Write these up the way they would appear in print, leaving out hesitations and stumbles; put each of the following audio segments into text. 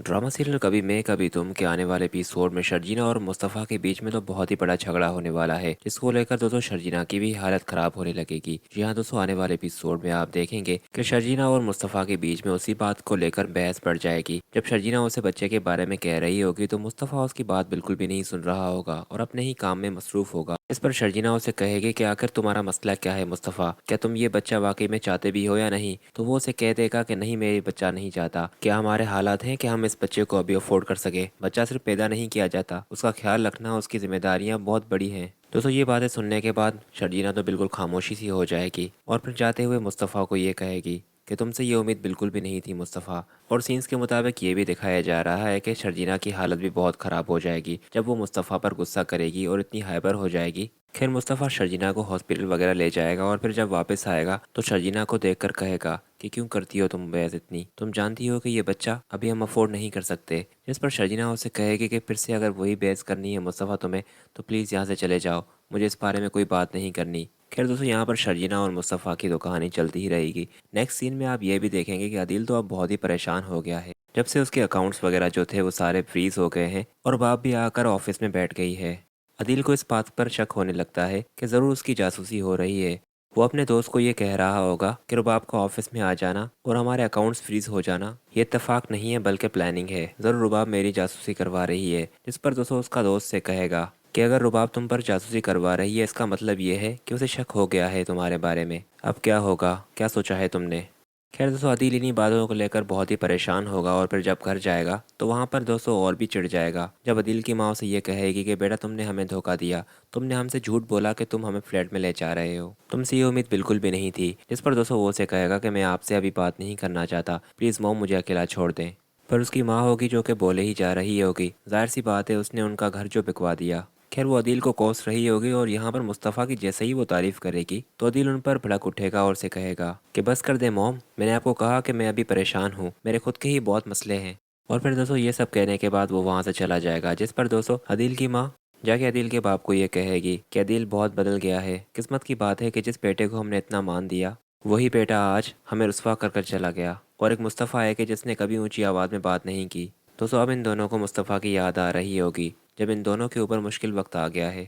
Drama serial कभी मैं कभी तुम के आने वाले एपिसोड में शर्जीना और मुस्तफ़ा के बीच में तो बहुत ही बड़ा झगड़ा होने वाला है, जिसको लेकर दोस्तों शर्जीना की भी हालत खराब होने लगेगी। जी हाँ दोस्तों, आने वाले एपिसोड में आप देखेंगे कि शर्जीना और मुस्तफ़ा के बीच में उसी बात को लेकर बहस बढ़ जाएगी। जब शर्जीना उसे बच्चे के बारे में कह रही होगी तो मुस्तफ़ा उसकी बात बिल्कुल भी नहीं सुन रहा होगा और अपने ही काम में मसरूफ होगा। इस पर शर्जीना उसे कहेगी कि आखिर तुम्हारा मसला क्या है मुस्तफ़ा, क्या तुम ये बच्चा वाकई में चाहते भी हो या नहीं। तो वो उसे कह देगा कि नहीं, मैं ये बच्चा नहीं चाहता। क्या हमारे हालात हैं कि हम इस बच्चे को अभी अफोर्ड कर सके। बच्चा सिर्फ पैदा नहीं किया जाता, उसका ख्याल रखना उसकी जिम्मेदारियां बहुत बड़ी हैं। दोस्तों ये बातें सुनने के बाद शर्जीना तो बिल्कुल खामोशी सी हो जाएगी और फिर जाते हुए मुस्तफ़ा को ये कहेगी कि तुमसे ये उम्मीद बिल्कुल भी नहीं थी मुस्तफ़ा। और सीन्स के मुताबिक ये भी दिखाया जा रहा है कि शर्जीना की हालत भी बहुत ख़राब हो जाएगी जब वो मुस्तफ़ा पर गुस्सा करेगी और इतनी हाइपर हो जाएगी। खैर मुस्तफ़ा शर्जीना को हॉस्पिटल वगैरह ले जाएगा और फिर जब वापस आएगा तो शर्जीना को देखकर कहेगा कि क्यों करती हो तुम बहस इतनी, तुम जानती हो कि ये बच्चा अभी हम अफोर्ड नहीं कर सकते। जिस पर शर्जीना उसे कहेगी कि फिर से अगर वही बहस करनी है मुस्तफ़ा तुम्हें, तो प्लीज़ यहाँ से चले जाओ, मुझे इस बारे में कोई बात नहीं करनी। खैर दोस्तों यहाँ पर शर्जीना और मुस्तफ़ा की तो कहानी चलती ही रहेगी। नेक्स्ट सीन में आप ये भी देखेंगे कि अदील तो अब बहुत ही परेशान हो गया है जब से उसके अकाउंट्स वगैरह जो थे वो सारे फ्रीज हो गए हैं और बाप भी आकर ऑफिस में बैठ गई है। अदील को इस बात पर शक होने लगता है कि ज़रूर उसकी जासूसी हो रही है। वो अपने दोस्त को ये कह रहा होगा कि रुबाब का ऑफिस में आ जाना और हमारे अकाउंट्स फ्रीज हो जाना ये इत्तेफाक नहीं है बल्कि प्लानिंग है। ज़रूर रुबाब मेरी जासूसी करवा रही है। जिस पर दोस्तों उसका दोस्त से कहेगा कि अगर रुबाब तुम पर जासूसी करवा रही है इसका मतलब ये है कि उसे शक हो गया है तुम्हारे बारे में। अब क्या होगा, क्या सोचा है तुमने। खैर दोस्तों अदील इन्हीं बातों को लेकर बहुत ही परेशान होगा और फिर जब घर जाएगा तो वहाँ पर दोस्तों और भी चिढ़ जाएगा जब अदील की माँ उसे ये कहेगी कि बेटा तुमने हमें धोखा दिया, तुमने हमसे झूठ बोला कि तुम हमें फ्लैट में ले जा रहे हो, तुमसे ये उम्मीद बिल्कुल भी नहीं थी। जिस पर दोस्तों वो उसे कहेगा कि मैं आपसे अभी बात नहीं करना चाहता, प्लीज़ मॉम मुझे अकेला छोड़ दें। पर उसकी माँ होगी जो कि बोले ही जा रही होगी, जाहिर सी बात है उसने उनका घर जो बिकवा दिया। खैर वो अदील को कोस रही होगी और यहाँ पर मुस्तफ़ा की जैसे ही वो तारीफ़ करेगी तो अदील उन पर भड़क उठेगा और उसे कहेगा कि बस कर दे मॉम, मैंने आपको कहा कि मैं अभी परेशान हूँ, मेरे खुद के ही बहुत मसले हैं। और फिर दोस्तों ये सब कहने के बाद वो वहाँ से चला जाएगा। जिस पर दोस्तों अदील की माँ जाके अदील के बाप को ये कहेगी कि अदील बहुत बदल गया है, किस्मत की बात है कि जिस बेटे को हमने इतना मान दिया वही बेटा आज हमें रुस्वा कर कर चला गया। और एक मुस्तफ़ा है कि जिसने कभी ऊंची आवाज़ में बात नहीं की। दोस्तों अब इन दोनों को मुस्तफ़ा की याद आ रही होगी जब इन दोनों के ऊपर मुश्किल वक्त आ गया है।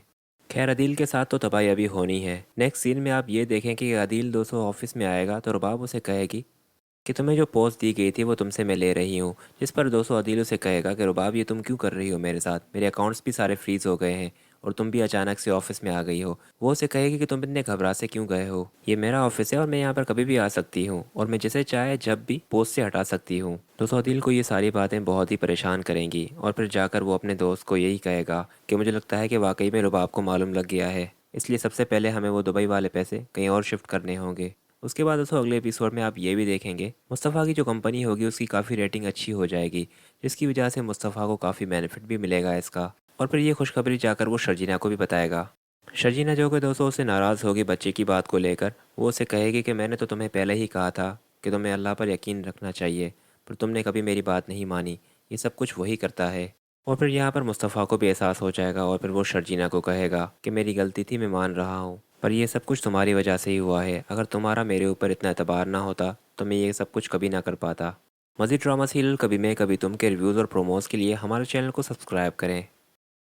खैर अदील के साथ तो तबाही अभी होनी है। नेक्स्ट सीन में आप ये देखें कि अदील दोस्तों ऑफिस में आएगा तो रुबाब उसे कहेगी कि तुम्हें जो पोस्ट दी गई थी वो तुमसे मैं ले रही हूँ। जिस पर दोस्तों अदील उसे कहेगा कि रुबाब ये तुम क्यों कर रही हो मेरे साथ, मेरे अकाउंट्स भी सारे फ्रीज हो गए हैं और तुम भी अचानक से ऑफिस में आ गई हो। वो उसे कहेगी कि तुम इतने घबरा से क्यों गए हो, ये मेरा ऑफिस है और मैं यहाँ पर कभी भी आ सकती हूँ और मैं जिसे चाहे जब भी पोस्ट से हटा सकती हूँ। दोस्तों अदील को ये सारी बातें बहुत ही परेशान करेंगी और फिर जाकर वो अपने दोस्त को यही कहेगा कि मुझे लगता है कि वाकई में रुबाब को मालूम लग गया है, इसलिए सबसे पहले हमें वो दुबई वाले पैसे कहीं और शिफ्ट करने होंगे। उसके बाद दोस्तों अगले एपिसोड में आप ये भी देखेंगे मुस्तफ़ा की जो कंपनी होगी उसकी काफ़ी रेटिंग अच्छी हो जाएगी, जिसकी वजह से मुस्तफ़ा को काफ़ी बेनिफिट भी मिलेगा इसका। और फिर ये खुशखबरी जाकर वो शर्जीना को भी बताएगा। शर्जीना जो कि दोस्तों उससे नाराज़ होगी बच्चे की बात को लेकर, वो उसे कहेगी कि मैंने तो तुम्हें पहले ही कहा था कि तुम्हें अल्लाह पर यकीन रखना चाहिए, पर तुमने कभी मेरी बात नहीं मानी, ये सब कुछ वही करता है। और फिर यहाँ पर मुस्तफ़ा को भी एहसास हो जाएगा और फिर वो शर्जीना को कहेगा कि मेरी गलती थी, मैं मान रहा हूँ, पर ये सब कुछ तुम्हारी वजह से ही हुआ है। अगर तुम्हारा मेरे ऊपर इतना एतबार ना होता तो मैं ये सब कुछ कभी ना कर पाता। मज़ीद ड्रामा सीरियल कभी मैं कभी तुम के रिव्यूज़ और प्रोमोज़ के लिए हमारे चैनल को सब्सक्राइब करें।